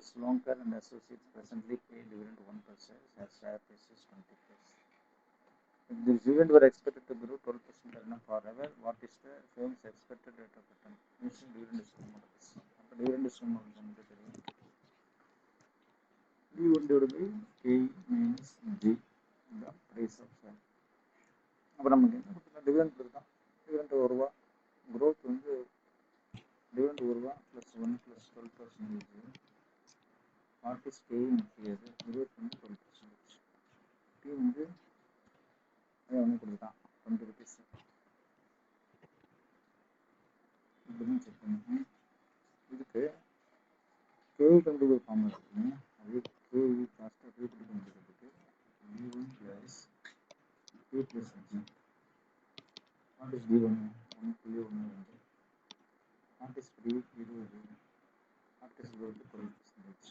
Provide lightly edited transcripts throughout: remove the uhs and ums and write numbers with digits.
Slonkar and Associates presently pay dividend 1% as share price is 20 plus. If the dividend were expected to grow 12% per annum forever, what is the firm's expected rate of return? Initial dividend is dividend is D1 divided by K minus G, the price of share. அப்போ நமக்கு என்ன கொடுத்துருக்கோம்? Dividend இருக்கான். Dividend ₹1, growth வந்து dividend ₹1 + 1 + 12%. What is paying here? growth வந்து 12%. P வந்து ஒன்று கொடுத்துட்டான், 20 rupees. இப்படின்னு செக் பண்ணி இதுக்கு கேவி கண்டுபிடி ஃபார்ம் இருக்குங்க. அது கேவி காஸ்ட்டாக கேபிடி கண்டுபிடிக்கிறதுக்கு D1 + P + G. What is D1? 1.12. What is P? 20. What is growth? 12%.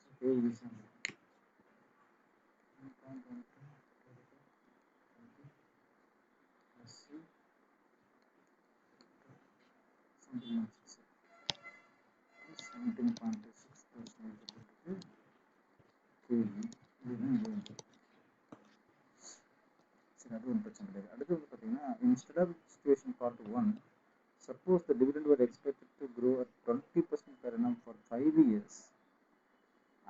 So K is 1.12 plus C something like 17.6% KV. சரி, அது ஒன்றும் பிரச்சனை கிடையாது. அடுத்து வந்து பார்த்தீங்கன்னா, instead of situation part 1, suppose the dividend were expected to grow at 20% per annum for 5 years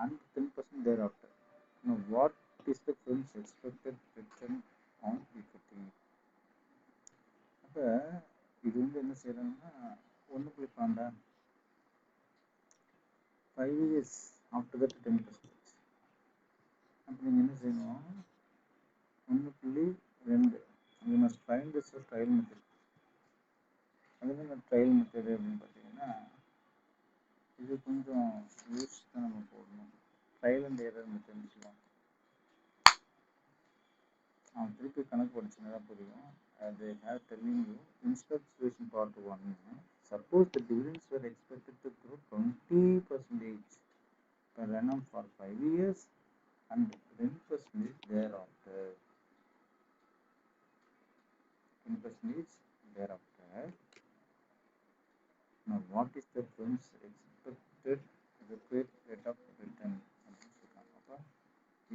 and 10% thereafter. Now, what is the firm's expected return on equity? அப்போ இது வந்து என்ன செய்யறாங்கன்னா, 1.12 5 years after that 10%. அப்போ நீங்கள் என்ன செய்யணும்? 1.2. You must find this trial method. அதுக்கு இந்த ட்ரையல் மெத்தடு அப்படின்னு பார்த்தீங்கன்னா, இது கொஞ்சம் யூஸ் தான் நம்ம போடணும். ட்ரையல் அண்ட் எரர் மெத்தட்னு சொல்லுவாங்க. அவன் திருப்பி கணக்கு படிச்சுன்னா தான் புரியும். அது have telling you instead situation part 1. Suppose the dividends were expected to grow 20% per annum for 5 years and 10% thereafter. 10% thereafter. Now, what is the firm's expected required rate of return? அப்படின்னு சொல்லிட்டாங்க. அப்போ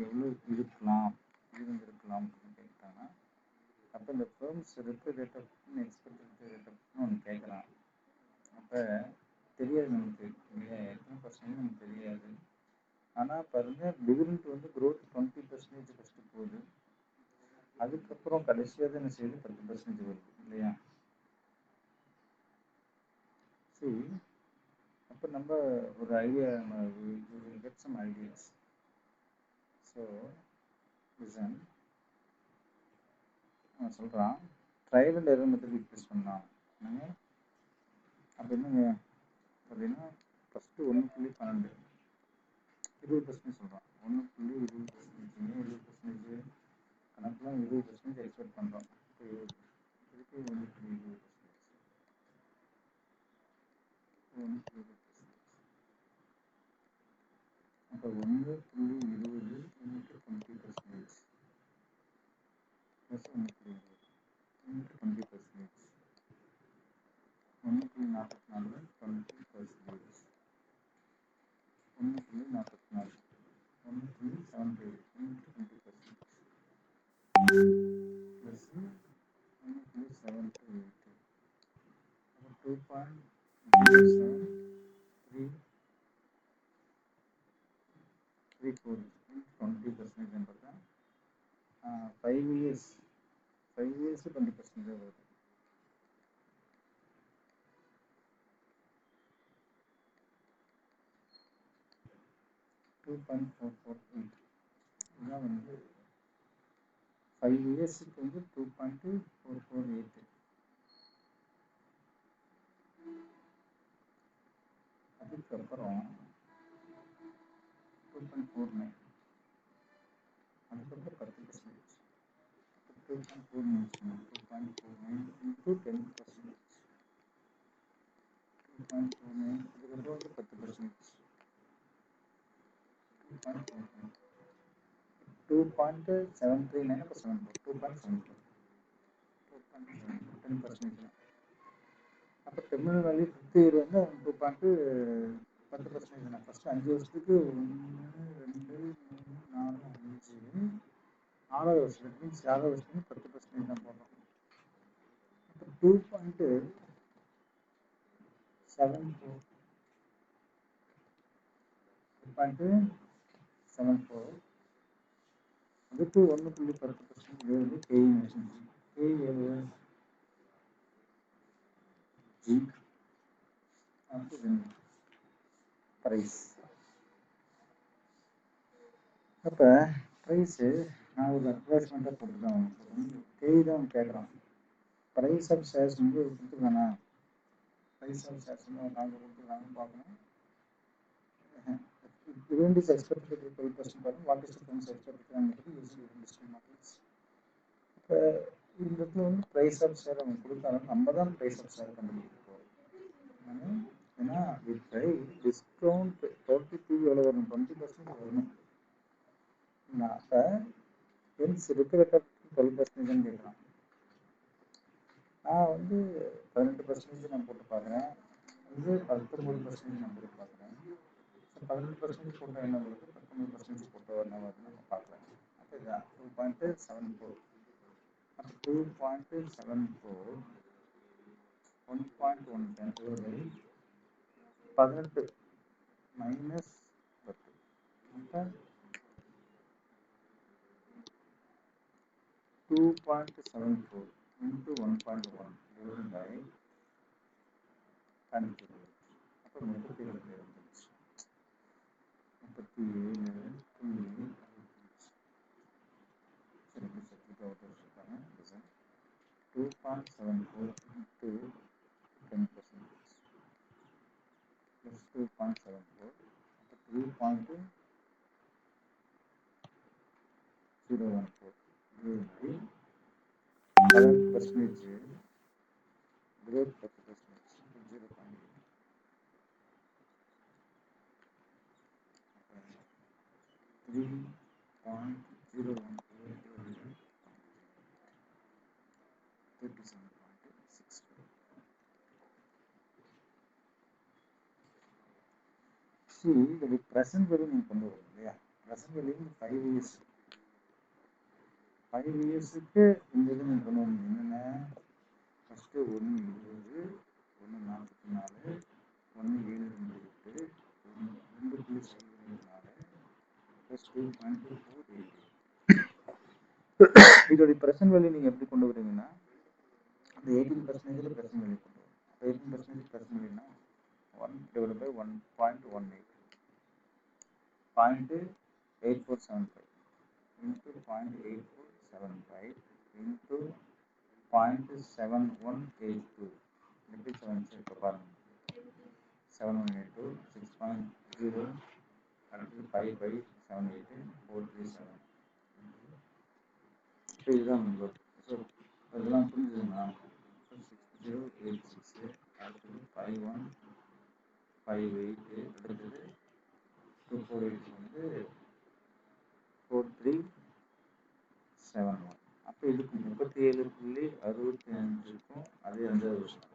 எவ்வளோ இருக்கலாம் அப்படின்னு கேட்டாங்கன்னா, அப்போ இந்த firms required rate of expected rate of ஒன்று கேட்குறான். அப்போ தெரியாது நமக்கு இல்லையா, எத்தனை பர்சன்ட் நமக்கு தெரியாது. ஆனால் பாருங்க, டிவிடெண்ட் வந்து growth 20% ஃபஸ்ட்டு போகுது. அதுக்கப்புறம் கடைசியாக தான் என்ன செய்யுது, 10% வருது இல்லையா. சரி, அப்போ நம்ம ஒரு idea, get some ideas. So listen, நான் சொல்கிறான், trial and error method use பண்ணலாம். அப்போ என்னங்க அப்படின்னா, ஃபஸ்ட்டு 1.12 20% சொல்கிறான். 1.20%, 20% கணக்கெலாம் 20% எக்ஸ்பெக்ட் பண்ணுறோம். இப்போ இதுக்கு 1.20%. அப்போ 1.20 into 20% plus 1.20 into 20%. 1.44 20%. 1.44 1.78 into 20% plus 1.78. 2.0734 20% பார்த்தா 5 years 20% வருது. இதுதான் வந்து 5 இயர்ஸுக்கு வந்து 2.448. அதுக்கப்புறம் 2.49, அதுக்கப்புறம் 10%. 2.49 into 10%. 2.49 அதுக்கப்புறம் வந்து 10%. 2.739 அப்போ 2.74 10%. அப்போ டெர்மினல் வேல்யூ 50 இயர் வந்து 2.7 10% நான் ஃபஸ்ட்டு 5 வருஷத்துக்கு 1 2 3 4 5 6வது வருஷம் மீன்ஸ் 6வது வருஷத்துக்கு 10% தான் போடுறோம். அப்போ 2.74 அதுக்கு 1.10% வேறு கேஇன் கே எவ்வளவு ஜி ப்ரைஸ். அப்போ ப்ரைஸு நான் ஒரு அட்வர்டைஸ்மெண்ட்டாக போட்டு தான் கேஇ தான் கேட்குறான். ப்ரைஸ் ஆஃப் ஷேர்ஸ் வந்து கொடுத்துருக்கானா, ப்ரைஸ் ஆஃப் ஷேர்ஸ் வந்து நாங்கள் கொடுத்துருக்காங்கன்னு பார்க்கணும். Event is expected to be 12%. What is the firm's expected using industry models? இப்போ இந்த இடத்துல வந்து ப்ரைஸ் ஆஃப் ஷேர் அவங்க கொடுத்தாலும் நம்ம தான் ப்ரைஸ் ஆஃப் ஷேர் கண்டுபிடிப்போம். ஏன்னா இப்போ டிஸ்கவுண்ட் டோட்டல் எவ்வளோ வரும், 20% வரணும். அப்போ ஹென்ஸ் ரிக்ரெட் 12% கேட்குறான். நான் வந்து 18% நான் போட்டு பார்க்குறேன், இது 19% நான் போட்டு பார்க்குறேன். 18% போட்டால் என்ன வருது, 19% போட்டால் என்ன வருது நம்ம பார்க்கலாம். அப்போ இதுதான் 2.74. அப்போ 2.74 1.1 18 minus 10. அப்போ 2.74 into 1.1 divided by 10. அப்போ 37 வந்துச்சு. 37 2.74 into 10% plus 2.74 3.014 11% growth 10% 0.8 3.014 37.6. See, the present value நீங்கள் கொண்டு வரும் இல்லையா, present value 5 years 5 இயர்ஸுக்கு இந்த இது நீங்கள் கொண்டு வரணும். என்னென்ன, ஃபஸ்ட்டு 1.20 1.44 1.728 2.04 ப்ளஸ் 2.248. இதோடைய ப்ரெசன்ட் வேல்யூ நீங்கள் எப்படி கொண்டு வரீங்கன்னா, அந்த 18% ப்ரெசன்ட் வேல்யூ கொண்டு வரும். அப்போ 18% present வேல்யூனா 1 divided by 1.18 0.8475 into 0.8475 into 0.7182 எப்படி 7 இப்போ பாருங்க 7182 6.0 அடுத்தது 5.788 437. இப்போ இதுதான் உங்களுக்கு ஸோ அதெல்லாம் புரிஞ்சுதுங்களா. 6086 அடுத்தது 5158 அடுத்தது 248 வந்து 4371. அப்போ இதுக்கு 37.65 அதே 5வது வருஷம்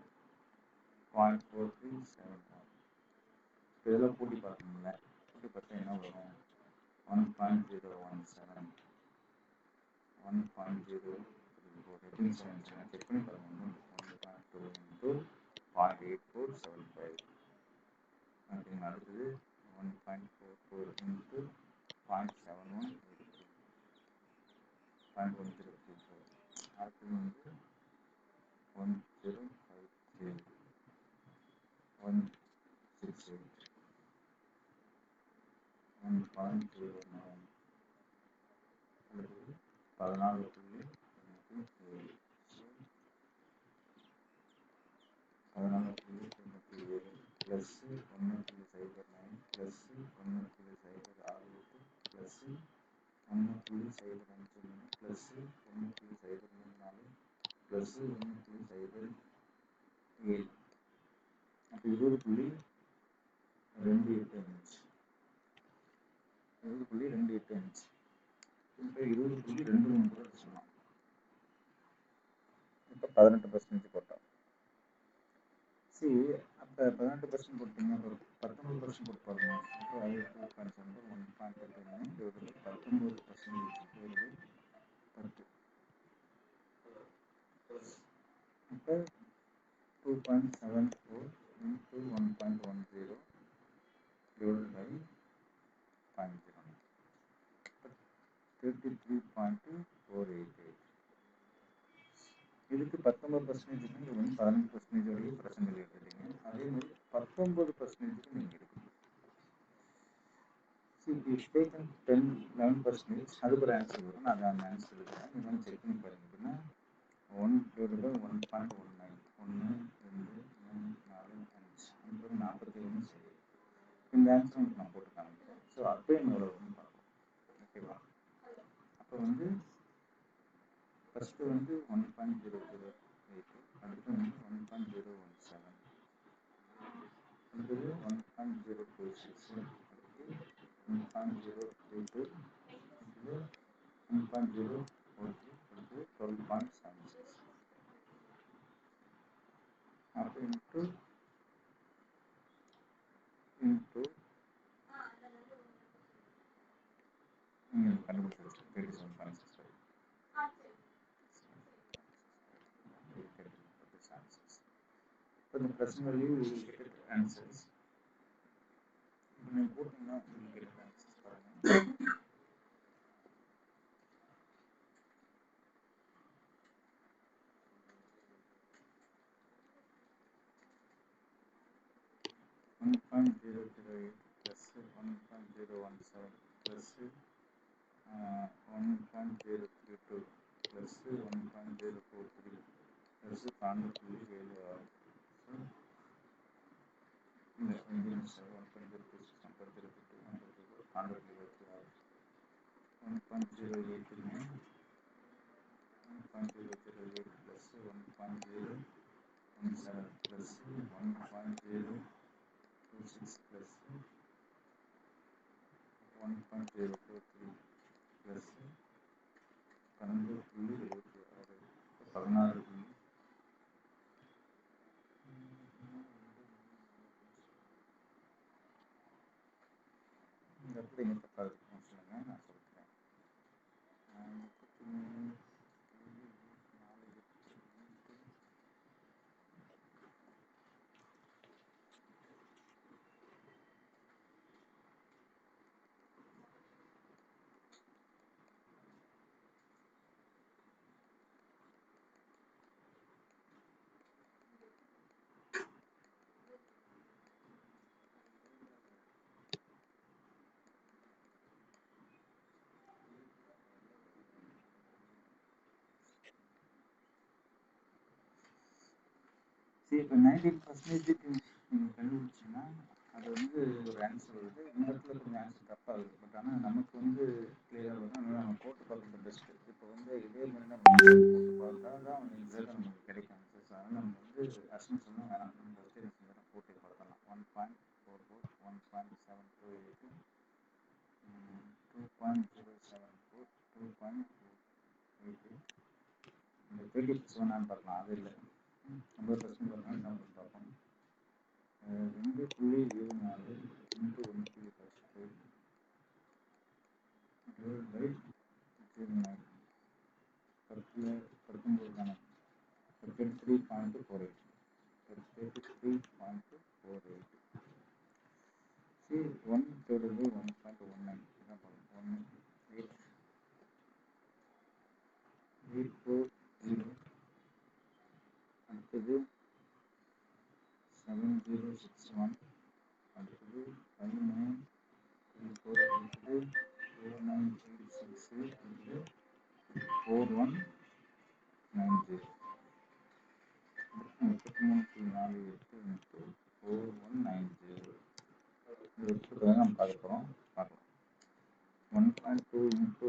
0.4371. இப்போ இதெல்லாம் கூட்டி பார்க்கணும்ல, கூட்டி பார்த்தா என்ன வரும் 1.017 1.0 செக் பண்ணி பாருங்க. 1.2 into 0.8475 அப்படிங்களா. அடுத்தது 1.44 into 0.7182 0.1034. அடுத்தது வந்து 1053 168 1.09 அடுத்தது 14.7 14.97 plus 1.09 plus 1.068 plus 1.053 plus 1.034 plus 1.07. அப்போ 20.28 இருந்துச்சு. 20.28 இருந்துச்சு. இப்போ 20.23 கூட சொல்லலாம். இப்போ 18% போட்டோம். சரி, அப்போ இப்போ 18% போட்டீங்க, ஒரு 19% போட்டு பாருங்க. அப்போ அது 2.7 1.29 டிவைடட் பை 19% டிவைடட் 10. இப்போ 2.74 into 1.10 divided by 0.09. 33.488. இதுக்கு 19% நீங்கள் வந்து 15% வரைக்கும் பர்சன்டேஜ் எடுத்துட்டீங்க. அதே மாதிரி 19% நீங்கள் எடுக்கணும். டேக்கன் 10-11%, அதுக்கு ஒரு ஆன்சர் வரும். நான் அந்த ஆன்சர் இருக்கிறேன். நீங்கள் வந்து செக் பண்ணி பாருங்க. அப்படின்னா 1 divided by 1.19 1 2 3 4 5 அப்புறம் 41 சரி. இந்த ஆன்சர் உங்களுக்கு நான் போட்டு காமிக்கிறேன். ஸோ அப்பயும் எவ்வளோ வரும்னு பார்ப்போம். ஓகேவா? அப்போ வந்து ஃபஸ்ட்டு வந்து 1.008, அடுத்து வந்து 1.017, அடுத்தது 1.026, அடுத்து 1.032, அடுத்தது 1.043, அடுத்தது 12.76. அப்போ இன்ட்டு நீங்கள் கண்டுபிடிச்சி 37.6. இந்த பிரச்சனையிலேயே get answers. இப்போ நீங்கள் போட்டிங்கன்னா உங்களுக்கு get answers பாருங்கள். $1.008 plus 1.017 plus 1.032 plus 1.043 plus 12.76. இந்த 1.026 1.032 1.026 1.088 1.008 plus 1.017 plus 1.026 plus 1.043 plus 12.76 16. இந்த இடத்துல எங்கே தப்பாக இருக்குன்னு சொல்லுங்கள், நான் சொல்கிறேன். 33 சரி. இப்போ 19% நீங்கள் கண்டுபிடிச்சிங்கன்னா அது வந்து ஒரு ஆன்சர் வருது. இந்த இடத்துல கொஞ்சம் ஆன்சர் தப்பாக இருக்குது. பட் ஆனால் நமக்கு வந்து கிளியராக வரும். அதனால் நம்ம போட்டு பார்க்குறது பெஸ்ட்டு. இப்போ வந்து இதே மாதிரி நம்ம போட்டு பார்த்தா தான் எக்ஸாக்டாக நமக்கு கிடைக்கும் ஆன்சர்ஸ். அதனால் நம்ம வந்து அசம்ஷன்லாம் வேணாம். நம்ம ஃபஸ்ட்டு என்ன செஞ்சிடலாம், போட்டு பார்க்கலாம். 1.44 1.728 2.074 2.88 இந்த 30% வேணான்னு பார்க்கலாம். அது இல்லை, 50% வரணும் என்ன பார்ப்போம். 2.74 into 1.10 divided by 0.9 படுத்தும்போதுதானே 33.48 33.48. See 1 divided by 1.19 இதான் பார்க்கணும். 840 அடுத்தது 7061 அடுத்தது 5934 அடுத்தது 4986 அடுத்தது 4190 33.48 into 4190 நம்ம பார்க்க போகிறோம். பார்க்கலாம். 1.2 into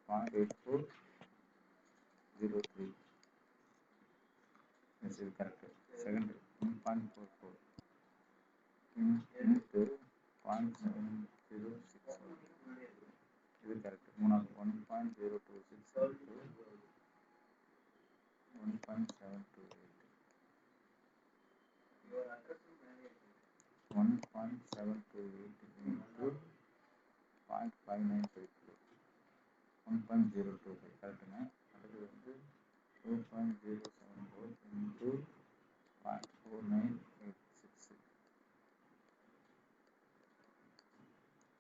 0.8403. This is correct. Second 1.44 into 0.7061. This is correct. 1.026 into 1.728. 0.728 into 0.595 1.025 கரெக்டுங்க. அடுத்தது வந்து 2.074 into 0.4986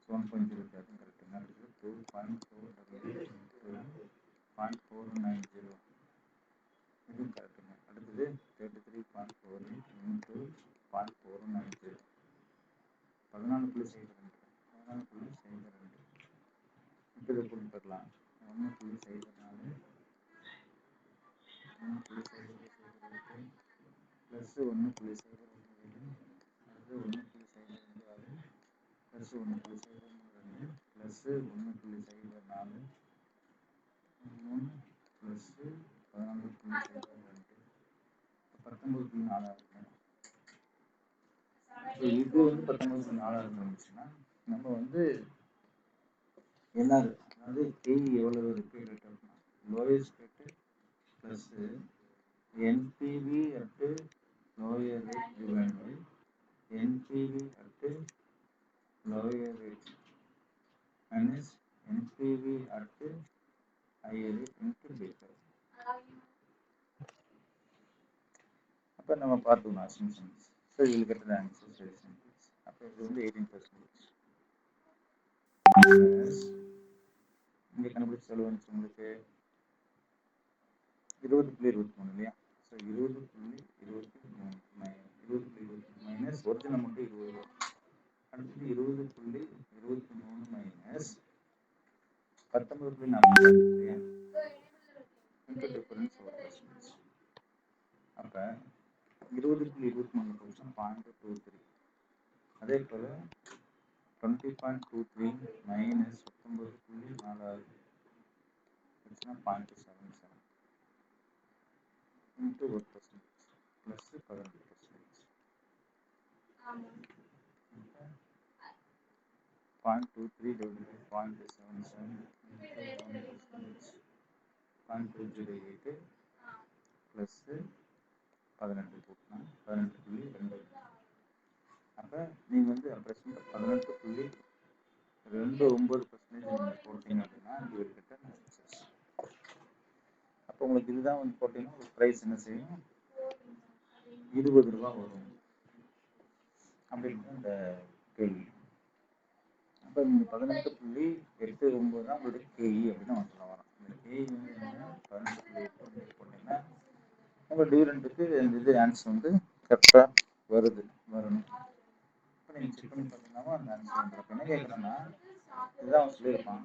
1.0 கரெக்டுங்க. அடுத்தது 2.488 into 0.490 இதுவும் கரெக்டுங்க. அடுத்தது 33.48 into 0.490 14.02 இப்போ இதை கொடுத்துடலாம். 1.04 ப்ளஸ் 1.07 அடுத்து 1.02 ப்ளஸ் 1.02 ப்ளஸ் 1.04 3 ப்ளஸ் 14.02 19.4 இது வந்து 19.4 இருந்துச்சுன்னா நம்ம வந்து எல்லாரும் அதாவது கேள்வி எவ்வளவு இருக்கு கேட்டோம்னா lowest rate plus NPV at lower rate divide by NPV at lower rate minus NPV at higher rate into baker. அப்போ நம்ம பார்த்துக்கணும் அசம்ஷன்ஸ். ஸோ இதில் கட்டுற ஆன்சர்ஸ் வெரி சிம்பிள்ஸ். அப்போ இது வந்து 18%. இங்கே கண்டுபிடிச்ச செலவு வந்துச்சு உங்களுக்கு 20.23 இல்லையா? ஸோ 20.23 மைனஸ் ஒரிஜினல் அமௌண்ட்டு 20 அடுத்தது 20.23 மைனஸ் 19.40 இல்லையா? இன்ட்டு டிஃபரன்ஸ் ஒரு பர்சன்டேஜ். அப்போ 20.23 பர்சன்ட் 0.23 அதே போல் 20.23 minus 19.46 0.77 into 1% plus 11%. 0.23 divided by 0.77 into 1% 0.208 plus 18 போட்டோம்னா 18.2. அப்போ நீங்கள் வந்து அப்ராக்சிமேட் 18.29% நீங்கள் போட்டீங்க அப்படின்னா இது கிட்ட ஆன்சர்ஸ். அப்போ உங்களுக்கு இதுதான் வந்து போட்டீங்கன்னா ஒரு ப்ரைஸ் என்ன செய்யும் 20 ரூபா வரும் அப்படின்னு இந்த கேள்வி. அப்போ நீங்கள் 18.89 தான் உங்களுடைய கேஇ அப்படின்னு நம்ம சொல்ல வரோம். இந்த கேஇ வந்து என்ன 18.89 போட்டிங்கன்னா உங்கள் டிவிடெண்டுக்கு இந்த இது ஆன்சர் வந்து கரெக்டாக வரணும். இப்போ நீங்கள் செக் பண்ணி பார்த்தீங்கன்னா அந்த ஆன்சர் வந்துடும். என்ன கேட்குறேன்னா இதுதான் அவன் சொல்லியிருப்பான்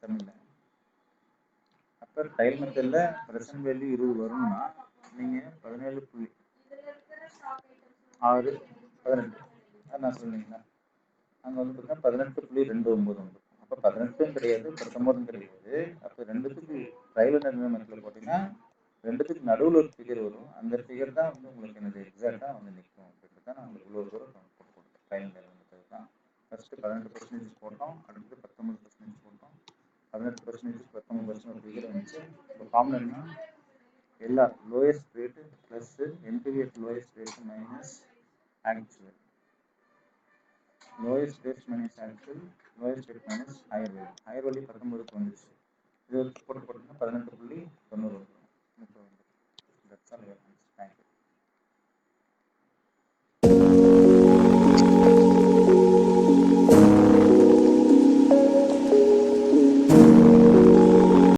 தமிழில். அப்போ டைல் மெத்தடில் ப்ரெசன்ட் வேல்யூ 20 வரணும்னா நீங்கள் 17.6 18 அது நான் சொன்னீங்களா அங்கே வந்து பார்த்தீங்கன்னா 18.29 வந்து அப்போ 18 கிடையாது 19 கிடையாது. அப்போ ரெண்டுத்துக்கு ட்ரையல் அண்ட் மெத்தடில் போட்டிங்கன்னா ரெண்டுத்துக்கு நடுவில் ஒரு ஃபிகர் வரும். அந்த ஃபிகர் தான் வந்து உங்களுக்கு என்னது எக்ஸாக்டாக வந்து நிற்கும் அப்படின்னு தான் நான் உங்களுக்கு இவ்வளோ தூரம் போட்டு கொடுத்தேன். ட்ரையல் அண்ட் மெத்தட் தான் ஃபஸ்ட்டு 18% போட்டோம், அடுத்து 19% போட்டோம், 18% 19% ஃபிகர் வந்துச்சு. இப்போ ஃபார்முலா எல்லா lowest rate plus NPV at lowest rate minus actual lowest rate minus actual lowest rate minus higher value 19 வந்துச்சு. இது போட்டு போட்டிங்கன்னா 18.90